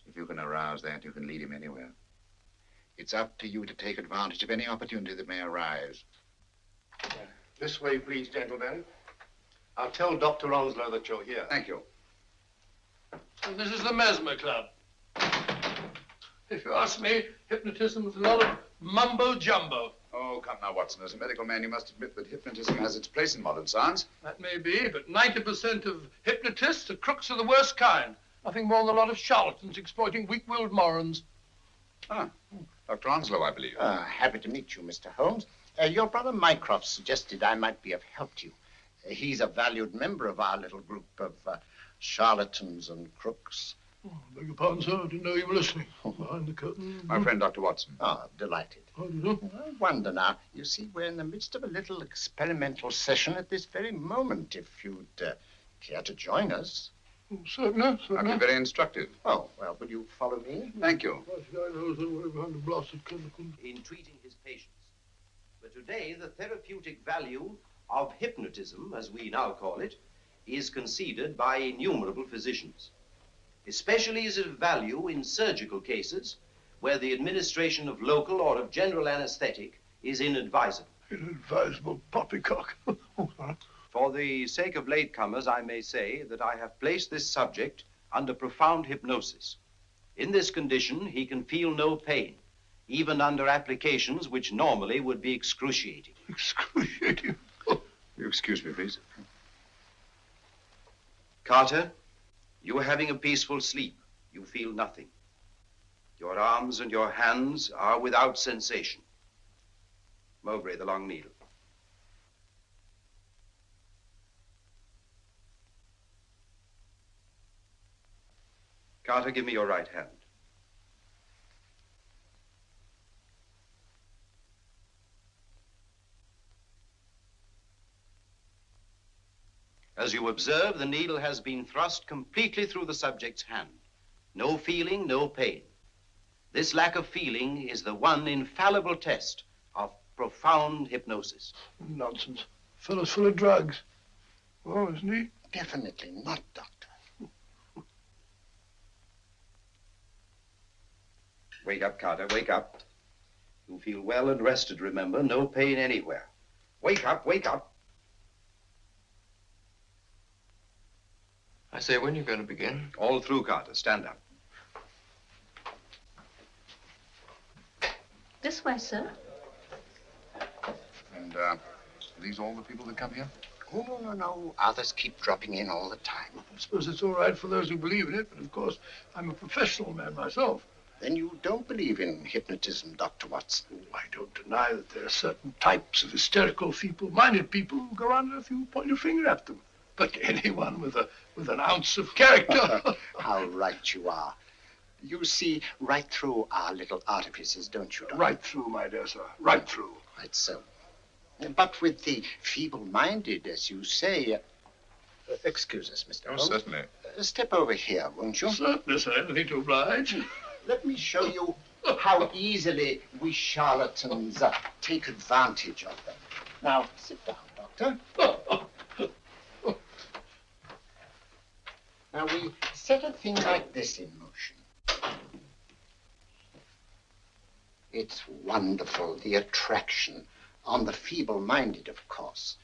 If you can arouse that, you can lead him anywhere. It's up to you to take advantage of any opportunity that may arise. This way, please, gentlemen. I'll tell Dr. Onslow that you're here. Thank you. So this is the Mesmer Club. If you ask me, hypnotism is a lot of mumbo-jumbo. Oh, come now, Watson. As a medical man, you must admit that hypnotism has its place in modern science. That may be, but 90% of hypnotists are crooks of the worst kind. Nothing more than a lot of charlatans exploiting weak-willed morons. Ah, Dr. Onslow, I believe. Happy to meet you, Mr. Holmes. Your brother Mycroft suggested I might be of help to you. He's a valued member of our little group of charlatans and crooks. Oh, beg your pardon, sir. I didn't know you were listening. Behind the curtain. My friend, Dr. Watson. Oh, delighted. How do you do? I wonder now. You see, we're in the midst of a little experimental session at this very moment. If you'd care to join us. Oh, certainly, certainly. That'd be very instructive. Oh, well, will you follow me? Thank you. In treating his patients. But today, the therapeutic value of hypnotism, as we now call it, is conceded by innumerable physicians. Especially is it of value in surgical cases where the administration of local or of general anesthetic is inadvisable. Inadvisable poppycock. For the sake of latecomers, I may say that I have placed this subject under profound hypnosis. In this condition, he can feel no pain, even under applications which normally would be excruciating. Excruciating? You excuse me, please. Carter, you are having a peaceful sleep. You feel nothing. Your arms and your hands are without sensation. Mowbray, the long needle. Carter, give me your right hand. As you observe, the needle has been thrust completely through the subject's hand. No feeling, no pain. This lack of feeling is the one infallible test of profound hypnosis. Nonsense. Fellow's full of drugs. Oh, isn't he? Definitely not, Doctor. Wake up, Carter, wake up. You feel well and rested, remember. No pain anywhere. Wake up, wake up. I say, when are you going to begin? All through, Carter. Stand up. This way, sir. And, are these all the people that come here? Oh, no. Others keep dropping in all the time. I suppose it's all right for those who believe in it, but of course, I'm a professional man myself. Then you don't believe in hypnotism, Dr. Watson? I don't deny that there are certain types of hysterical, feeble-minded people who go around if you point your finger at them. But anyone with an ounce of character... How right you are. You see right through our little artifices, don't you, Doctor? Right through, my dear sir. Right through. Quite so. But with the feeble-minded, as you say... excuse us, Mr. Holmes. Certainly. Step over here, won't you? Certainly, sir. Anything to oblige. Let me show you how easily we charlatans take advantage of them. Now, sit down, Doctor. Now, we set a thing like this in motion. It's wonderful, the attraction on the feeble-minded, of course.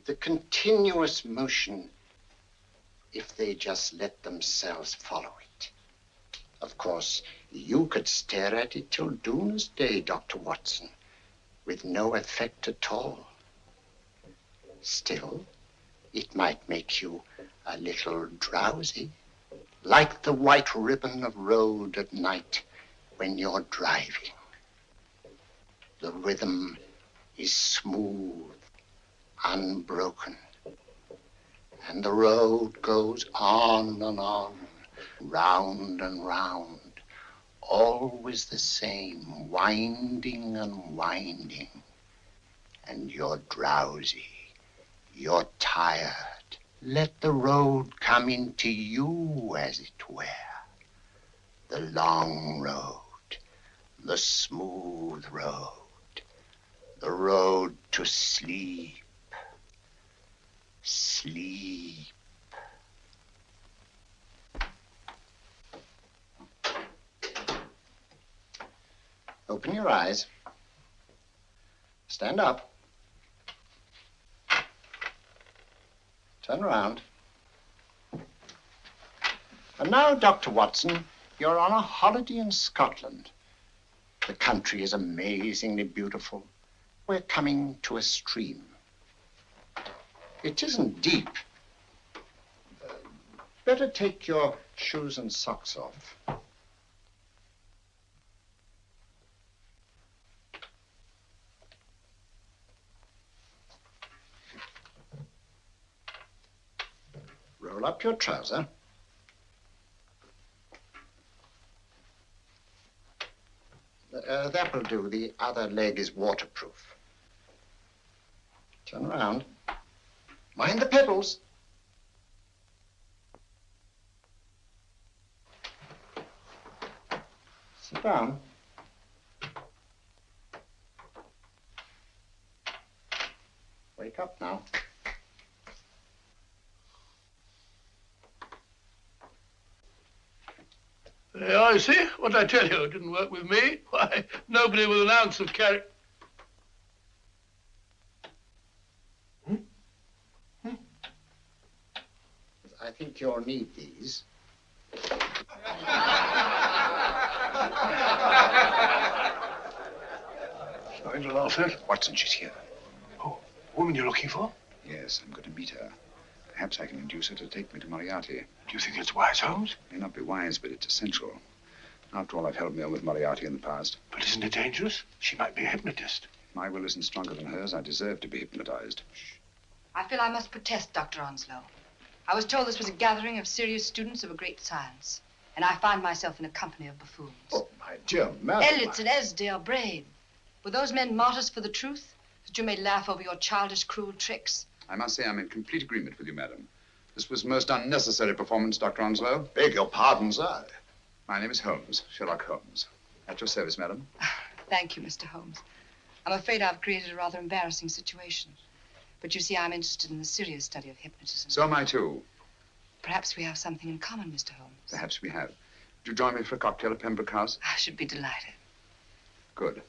The continuous motion, if they just let themselves follow it. Of course, you could stare at it till doomsday, Dr. Watson, with no effect at all. Still, it might make you a little drowsy, like the white ribbon of road at night when you're driving. The rhythm is smooth, unbroken, and the road goes on and on, round and round, always the same, winding and winding. And you're drowsy, you're tired. Let the road come into you, as it were. The long road, the smooth road, the road to sleep. Sleep. Open your eyes. Stand up. Turn around. And now, Dr. Watson, you're on a holiday in Scotland. The country is amazingly beautiful. We're coming to a stream. It isn't deep. Better take your shoes and socks off. Roll up your trouser. That will do. The other leg is waterproof. Turn around. Mind the pedals. Sit down. Wake up now. There, I see. What I tell you, it didn't work with me. Why, nobody with an ounce of character. I think you'll need these. Something to laugh at? Watson, she's here. Oh, woman you're looking for? Yes, I'm going to meet her. Perhaps I can induce her to take me to Moriarty. Do you think it's wise, Holmes? May not be wise, but it's essential. After all, I've held me on with Moriarty in the past. But isn't it dangerous? She might be a hypnotist. My will isn't stronger than hers. I deserve to be hypnotized. I feel I must protest, Dr. Onslow. I was told this was a gathering of serious students of a great science, and I find myself in a company of buffoons. Oh, my dear madam. Elliott's and Esdale Brain. Were those men martyrs for the truth? That you may laugh over your childish, cruel tricks? I must say I'm in complete agreement with you, madam. This was a most unnecessary performance, Dr. Onslow. Beg your pardon, sir. My name is Holmes, Sherlock Holmes. At your service, madam. Thank you, Mr. Holmes. I'm afraid I've created a rather embarrassing situation. But you see, I'm interested in the serious study of hypnotism. So am I, too. Perhaps we have something in common, Mr. Holmes. Perhaps we have. Would you join me for a cocktail at Pembroke House? I should be delighted. Good.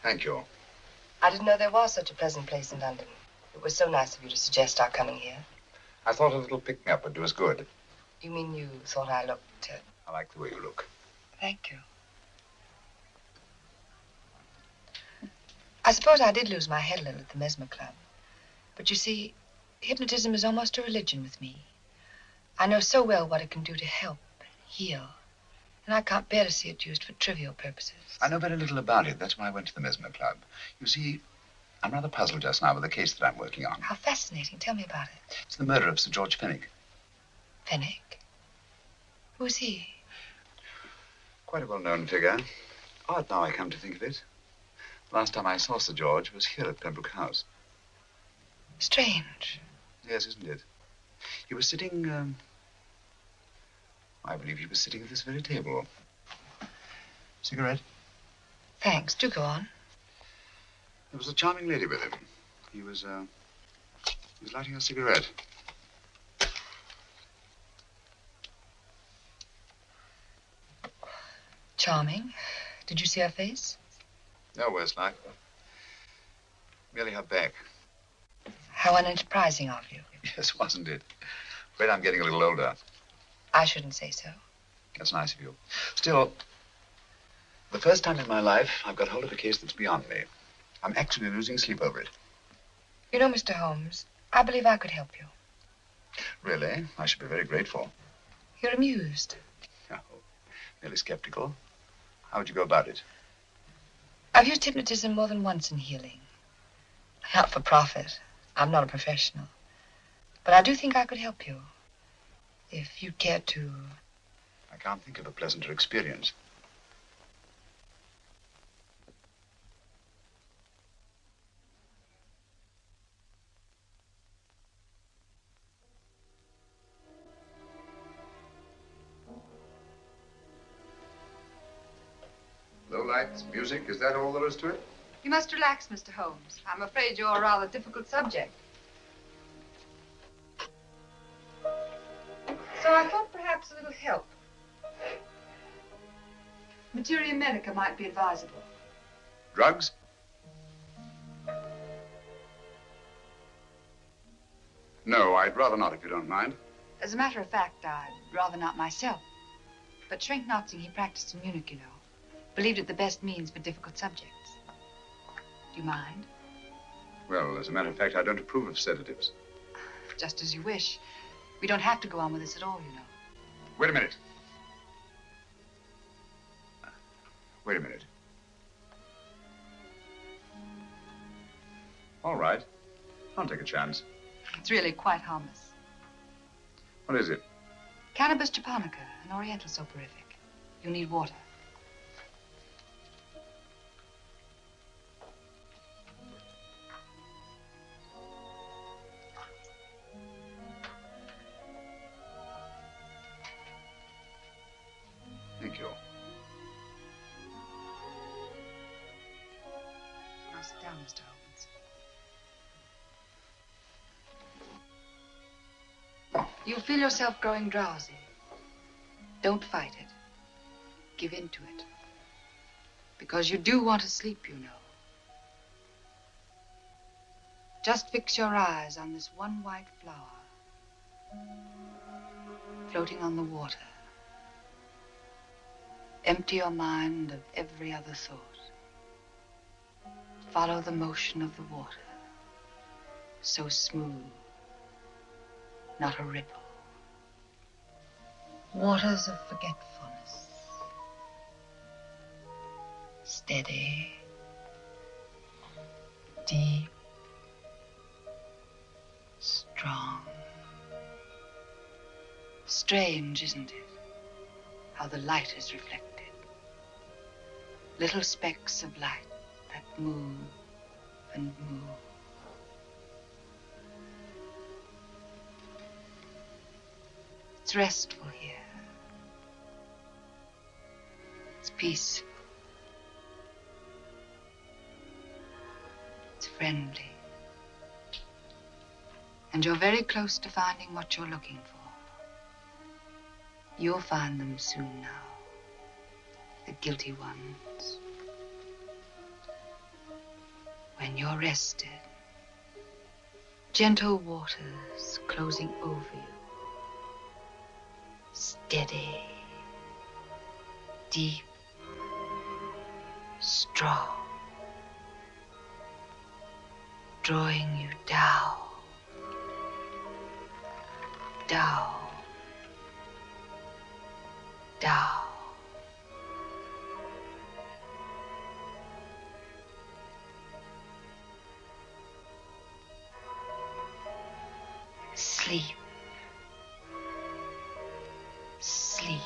Thank you. I didn't know there was such a pleasant place in London. It was so nice of you to suggest our coming here. I thought a little pick-me-up would do us good. You mean you thought I looked... I like the way you look. Thank you. I suppose I did lose my head a little at the Mesmer Club. But you see, hypnotism is almost a religion with me. I know so well what it can do to help, heal. And I can't bear to see it used for trivial purposes. I know very little about it. That's why I went to the Mesmer Club. You see, I'm rather puzzled just now with the case that I'm working on. How fascinating. Tell me about it. It's the murder of Sir George Fenwick. Fenwick? Who's he? Quite a well-known figure. Odd now I come to think of it. Last time I saw Sir George was here at Pembroke House. Strange. Yes, isn't it? He was sitting, I believe he was sitting at this very table. Cigarette? Thanks. Do go on. There was a charming lady with him. He was lighting a cigarette. Charming. Did you see her face? No worse like. Merely her back. How unenterprising of you. Yes, wasn't it? Afraid I'm getting a little older. I shouldn't say so. That's nice of you. Still, the first time in my life, I've got hold of a case that's beyond me. I'm actually losing sleep over it. You know, Mr. Holmes, I believe I could help you. Really? I should be very grateful. You're amused. Oh, merely skeptical. How would you go about it? I've used hypnotism more than once in healing. Not for profit. I'm not a professional. But I do think I could help you. If you care to. I can't think of a pleasanter experience. Low lights, music, is that all there is to it? You must relax, Mr. Holmes. I'm afraid you're a rather difficult subject. So I thought perhaps a little help. Materia medica might be advisable. Drugs? No, I'd rather not, if you don't mind. As a matter of fact, I'd rather not myself. But Schrenk-Notzing, he practiced in Munich, you know. Believed it the best means for difficult subjects. Do you mind? Well, as a matter of fact, I don't approve of sedatives. Just as you wish. We don't have to go on with this at all, you know. Wait a minute. Wait a minute. All right. I'll take a chance. It's really quite harmless. What is it? Cannabis japonica, an oriental soporific. You'll need water. Thank you. Now sit down, Mr. Holmes. You'll feel yourself growing drowsy. Don't fight it. Give in to it. Because you do want to sleep, you know. Just fix your eyes on this one white flower floating on the water. Empty your mind of every other thought. Follow the motion of the water. So smooth, not a ripple. Waters of forgetfulness. Steady, deep, strong. Strange, isn't it? How the light is reflected. Little specks of light that move and move. It's restful here. It's peaceful. It's friendly. And you're very close to finding what you're looking for. You'll find them soon now. The guilty ones. When you're rested, gentle waters closing over you. Steady, deep, strong. Drawing you down, down, down. Sleep. Sleep.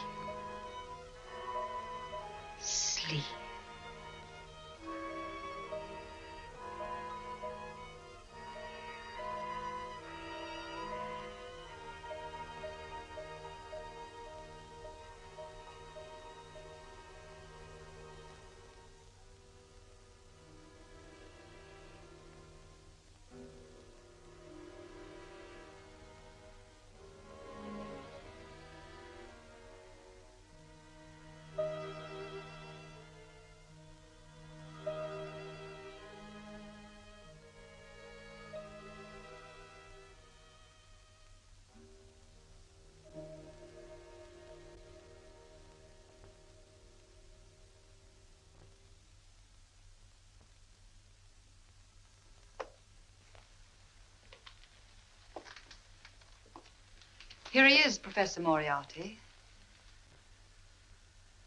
Sleep. Here he is, Professor Moriarty.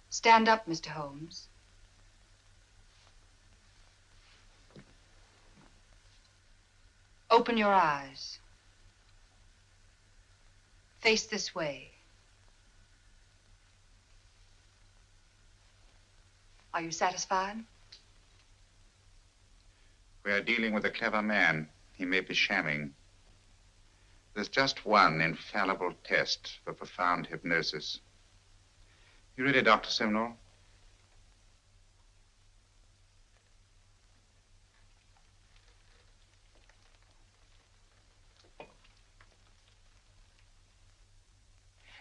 Stand up, Mr. Holmes. Open your eyes. Face this way. Are you satisfied? We are dealing with a clever man. He may be shamming. There's just one infallible test for profound hypnosis. You ready, Dr. Simnel?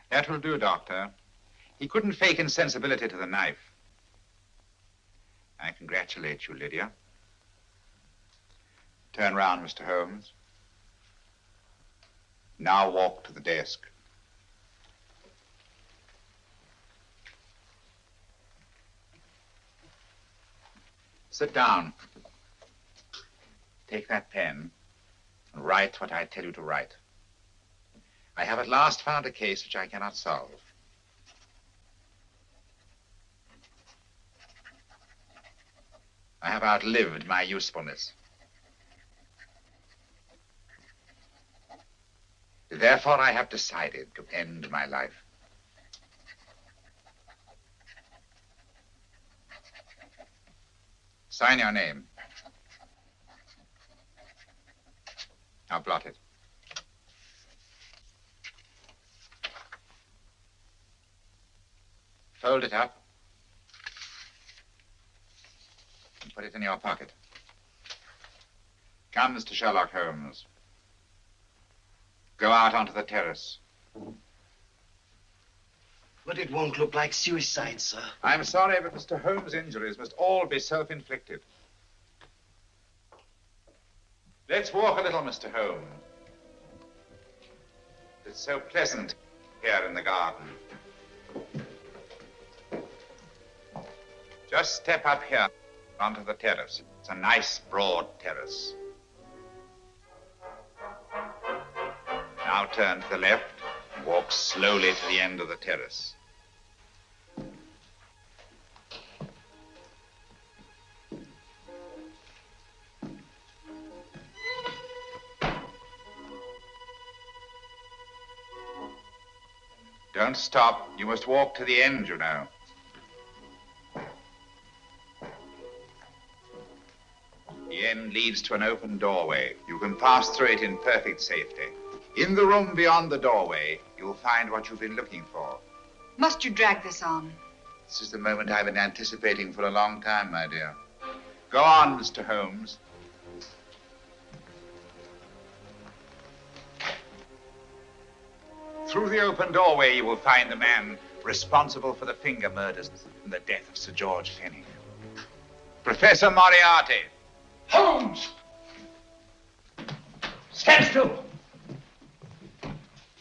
That will do, Doctor. He couldn't fake insensibility to the knife. I congratulate you, Lydia. Turn round, Mr. Holmes. Now walk to the desk. Sit down. Take that pen and write what I tell you to write. I have at last found a case which I cannot solve. I have outlived my usefulness. Therefore, I have decided to end my life. Sign your name. Now blot it. Fold it up and put it in your pocket. Come, Mr. Sherlock Holmes. Go out onto the terrace. But it won't look like suicide, sir. I'm sorry, but Mr. Holmes' injuries must all be self-inflicted. Let's walk a little, Mr. Holmes. It's so pleasant here in the garden. Just step up here onto the terrace. It's a nice, broad terrace. Now turn to the left and walk slowly to the end of the terrace. Don't stop. You must walk to the end, you know. The end leads to an open doorway. You can pass through it in perfect safety. In the room beyond the doorway, you'll find what you've been looking for. Must you drag this on? This is the moment I've been anticipating for a long time, my dear. Go on, Mr. Holmes. Through the open doorway, you will find the man responsible for the finger murders and the death of Sir George Fenning. Professor Moriarty. Holmes! Stand still.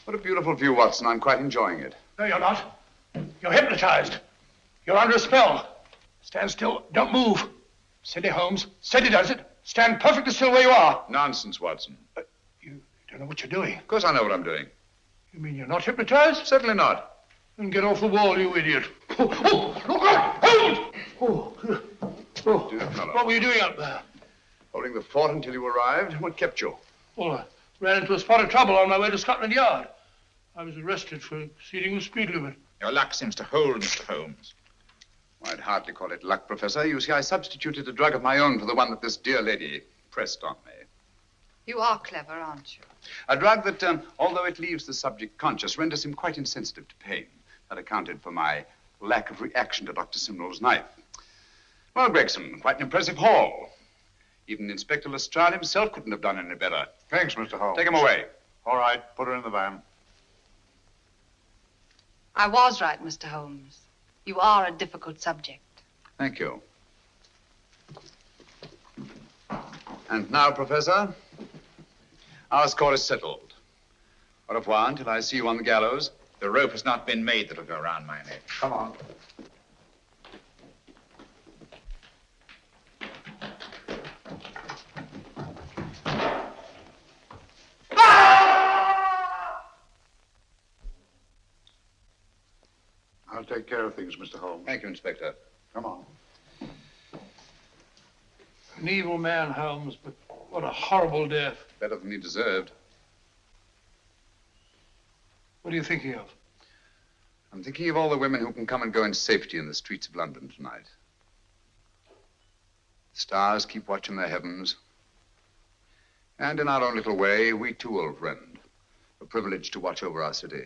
What a beautiful view, Watson. I'm quite enjoying it. No, you're not. You're hypnotized. You're under a spell. Stand still. Don't move. Steady, Holmes. Steady does it. Stand perfectly still where you are. Nonsense, Watson. You don't know what you're doing. Of course I know what I'm doing. You mean you're not hypnotized? Certainly not. Then get off the wall, you idiot. Oh, look out! Holmes! Oh, Dear fellow. What were you doing up there? Holding the fort until you arrived. What kept you? Well, I ran into a spot of trouble on my way to Scotland Yard. I was arrested for exceeding the speed limit. Your luck seems to hold, Mr. Holmes. I'd hardly call it luck, Professor. You see, I substituted a drug of my own for the one that this dear lady pressed on me. You are clever, aren't you? A drug that, although it leaves the subject conscious, renders him quite insensitive to pain. That accounted for my lack of reaction to Dr. Simnel's knife. Well, Gregson, quite an impressive haul. Even Inspector Lestrade himself couldn't have done any better. Thanks, Mr. Holmes. Take him away. All right, put her in the van. I was right, Mr. Holmes. You are a difficult subject. Thank you. And now, Professor, our score is settled. Au revoir until I see you on the gallows. The rope has not been made that'll go around my neck. Come on. I'll take care of things, Mr. Holmes. Thank you, Inspector. Come on. An evil man, Holmes, but what a horrible death. Better than he deserved. What are you thinking of? I'm thinking of all the women who can come and go in safety in the streets of London tonight. The stars keep watch in the heavens. And in our own little way, we too, old friend, are privileged to watch over our city.